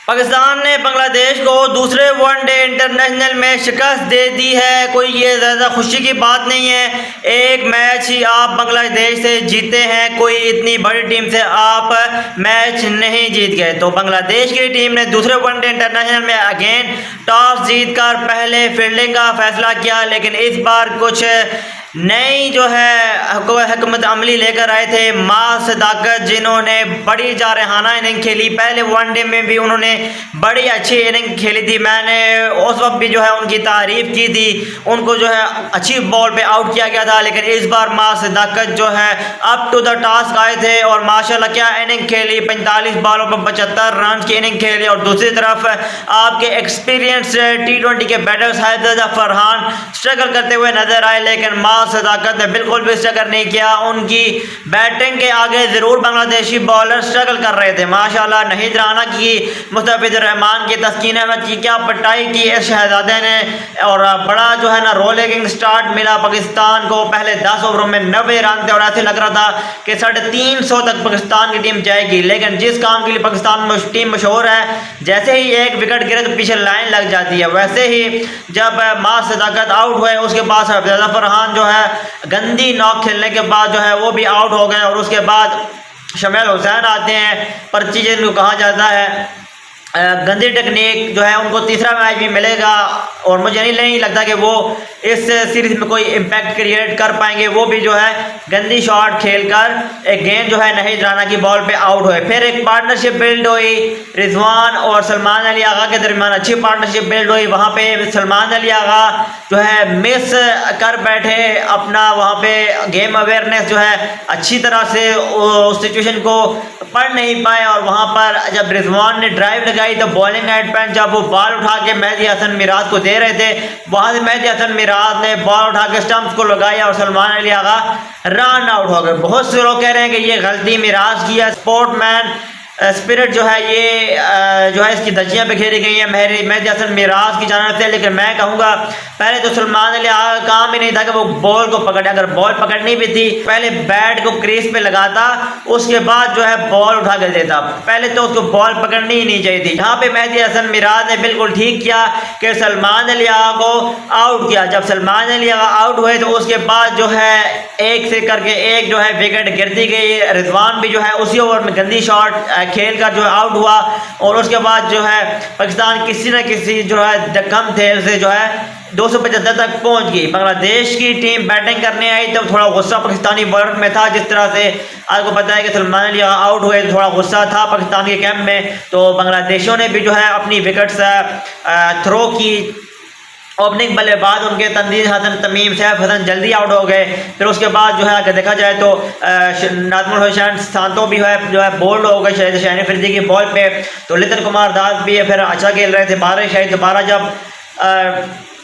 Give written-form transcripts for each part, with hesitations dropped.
पाकिस्तान ने बांग्लादेश को दूसरे वनडे इंटरनेशनल में शिकस्त दे दी है। कोई ये ज़्यादा खुशी की बात नहीं है। एक मैच ही आप बांग्लादेश से जीते हैं, कोई इतनी बड़ी टीम से आप मैच नहीं जीत गए। तो बांग्लादेश की टीम ने दूसरे वनडे इंटरनेशनल में अगेन टॉस जीतकर पहले फील्डिंग का फैसला किया, लेकिन इस बार कुछ नई जो है हुकूमत अमली लेकर आए थे मां सदाकत, जिन्होंने बड़ी जारहाना इनिंग खेली। पहले वनडे में भी उन्होंने बड़ी अच्छी इनिंग खेली थी, मैंने उस वक्त भी जो है उनकी तारीफ़ की थी। उनको जो है अच्छी बॉल पे आउट किया गया था, लेकिन इस बार मां सदाकत जो है अप टू द टास्क आए थे और माशाल्लाह क्या इनिंग खेली। 45 बॉलों पर 75 रन की इनिंग खेली। और दूसरी तरफ आपके एक्सपीरियंस T20 के बैटर शाहिद फरहान स्ट्रगल करते हुए नजर आए, लेकिन मां सदाकत ने बिल्कुल भी स्ट्रगल नहीं किया। उनकी बैटिंग के आगे ज़रूर बांग्लादेशी बॉलर स्ट्रगल कर रहे थे। माशाल्लाह नहीद राना की, मुस्तफिजुर रहमान की, तस्कीन अहमद की क्या पटाई की इस शहजादे ने। और बड़ा जो है ना रोलिंग स्टार्ट मिला पाकिस्तान को। पहले 10 ओवरों में 90 रन थे और ऐसे लग रहा था कि 350 तक पाकिस्तान की टीम जाएगी। लेकिन जिस काम के लिए पाकिस्तान टीम मशहूर है, जैसे ही एक विकेट गिरे तो पीछे लाइन लग जाती है, वैसे ही जब मां सदाकत आउट हुए उसके बाद शाहिद फरहान जो है गंदी नॉक खेलने के बाद जो है वो भी आउट हो गए। और उसके बाद शमील हुसैन आते हैं, पर्ची जिनको कहा जाता है, गंदी टेक्निक जो है उनको तीसरा मैच भी मिलेगा। और मुझे नहीं लगता कि वो इस सीरीज में कोई इम्पैक्ट क्रिएट कर पाएंगे। वो भी जो है गंदी शॉट खेलकर एक गेंद जो है नहीद राना की बॉल पे आउट हुए। फिर एक पार्टनरशिप बिल्ड हुई रिजवान और सलमान अली आगा के दरमियान, अच्छी पार्टनरशिप बिल्ड हुई। वहाँ पे सलमान अली आगा जो है मिस कर बैठे अपना, वहाँ पे गेम अवेयरनेस जो है अच्छी तरह से उस सिचुएशन को पढ़ नहीं पाए। और वहाँ पर जब रिजवान ने ड्राइव लगाई तो बॉलिंग एंड पे जब वो बॉल उठा के मेहदी हसन मिराज को दे रहे थे, वहाँ से मेहदी हसन मिराज ने बॉल उठा के स्टंप्स को लगाया और सलमान अली आगा रन आउट हो गए। बहुत से लोग कह रहे हैं कि ये गलती मिराज की है। स्पोर्टमैन स्पिरिट जो है ये जो है इसकी धज्जियाँ पे खेली गई है मेहदी हसन मिराज की जानिब से। लेकिन मैं कहूँगा पहले तो सलमान अली आगा का काम ही नहीं था कि वो बॉल को पकड़े। अगर बॉल पकड़नी भी थी पहले बैट को क्रीज पे लगाता, उसके बाद जो है बॉल उठा कर देता। पहले तो उसको बॉल पकड़नी ही नहीं चाहिए थी। यहाँ पे मेहदी हसन मिराज ने बिल्कुल ठीक किया कि सलमान अली आगा को आउट किया। जब सलमान अली आगा आउट हुए तो उसके बाद जो है एक से करके एक जो है विकेट गिरती गई। रिजवान भी जो है उसी ओवर में गंदी शॉट खेल कर जो है आउट हुआ। और उसके बाद जो है पाकिस्तान किसी न किसी जो है कम खेल से जो है 275 तक पहुंच गई। बांग्लादेश की टीम बैटिंग करने आई तब थोड़ा गुस्सा पाकिस्तानी बॉलर में था। जिस तरह से आपको पता है कि सलमान अली आउट हुए, थोड़ा गुस्सा था पाकिस्तान के कैंप में। तो बांग्लादेशियों ने भी जो है अपनी विकेट्स थ्रो की। ओपनिंग बल्लेबाज उनके तंजीर हसन, तमीम, सैफ हसन जल्दी आउट हो गए। फिर उसके बाद जो है अगर देखा जाए तो नाजमुल हुसैन सांतो भी है जो है बोल्ड हो गए शाहिन अफरीदी की बॉल पे। तो लितन कुमार दास भी है फिर अच्छा खेल रहे थे। 12 शायद दोबारा जब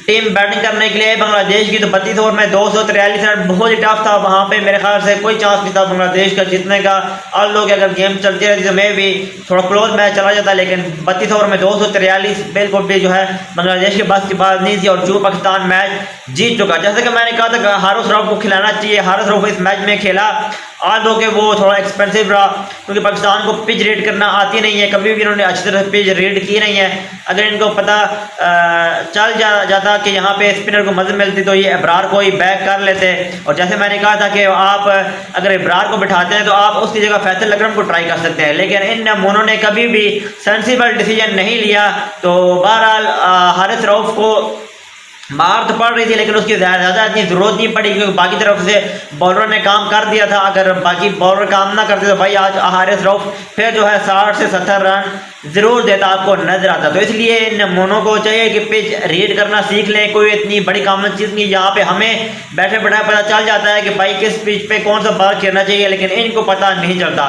टीम बैटिंग करने के लिए बांग्लादेश की तो 32 ओवर में 243 रन बहुत ही टफ था। वहाँ पे मेरे ख्याल से कोई चांस नहीं था बांग्लादेश का जीतने का। और लोग अगर गेम चलती रहती तो मैं भी थोड़ा क्लोज मैच चला जाता, लेकिन 32 ओवर में 243 बिल्कुल भी जो है बांग्लादेश के बस की बात नहीं थी। और जो पाकिस्तान मैच जीत चुका, जैसे कि मैंने कहा था हारिस रऊफ को खिलाना चाहिए। हारिस रऊफ इस मैच में खेला, आज के वो थोड़ा एक्सपेंसिव रहा क्योंकि पाकिस्तान को पिच रीड करना आती नहीं है, कभी भी इन्होंने अच्छी तरह पिच रीड की नहीं है। अगर इनको पता चल जाता कि यहाँ पे स्पिनर को मदद मिलती तो ये इब्रार को ही बैक कर लेते। और जैसे मैंने कहा था कि आप अगर इब्रार को बिठाते हैं तो आप उसकी जगह फैसल अकरम को ट्राई कर सकते हैं, लेकिन इन नमूनों ने कभी भी सेंसिबल डिसीजन नहीं लिया। तो बहरहाल हारिस रऊफ को मार तो पड़ रही थी, लेकिन उसकी ज़्यादा इतनी ज़रूरत नहीं पड़ी क्योंकि बाकी तरफ से बॉलर ने काम कर दिया था। अगर बाकी बॉलर काम ना करते तो भाई आज हारिस रऊफ फिर जो है 60 से 70 रन ज़रूर देता, आपको नजर आता। तो इसलिए इन नमूनों को चाहिए कि पिच रीड करना सीख लें। कोई इतनी बड़ी कॉमन चीज़ नहीं, यहाँ पे हमें बैठे बैठाए पता चल जाता है कि भाई किस पिच पे कौन सा बॉल खेलना चाहिए, लेकिन इनको पता नहीं चलता।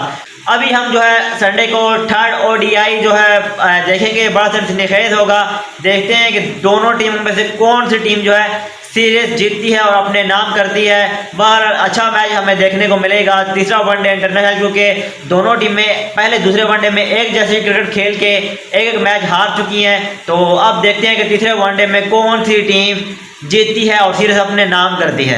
अभी हम जो है संडे को 3rd ODI जो है देखेंगे, बड़ा सिलसिलेखेज होगा। देखते हैं कि दोनों टीमों में से कौन सी टीम जो है सीरीज जीतती है और अपने नाम करती है। बाहर अच्छा मैच हमें देखने को मिलेगा तीसरा वनडे इंटरनेशनल, क्योंकि दोनों टीमें पहले दूसरे वनडे में एक जैसे क्रिकेट खेल के एक मैच हार चुकी हैं। तो अब देखते हैं कि तीसरे वनडे में कौन सी टीम जीतती है और सीरीज अपने नाम करती है।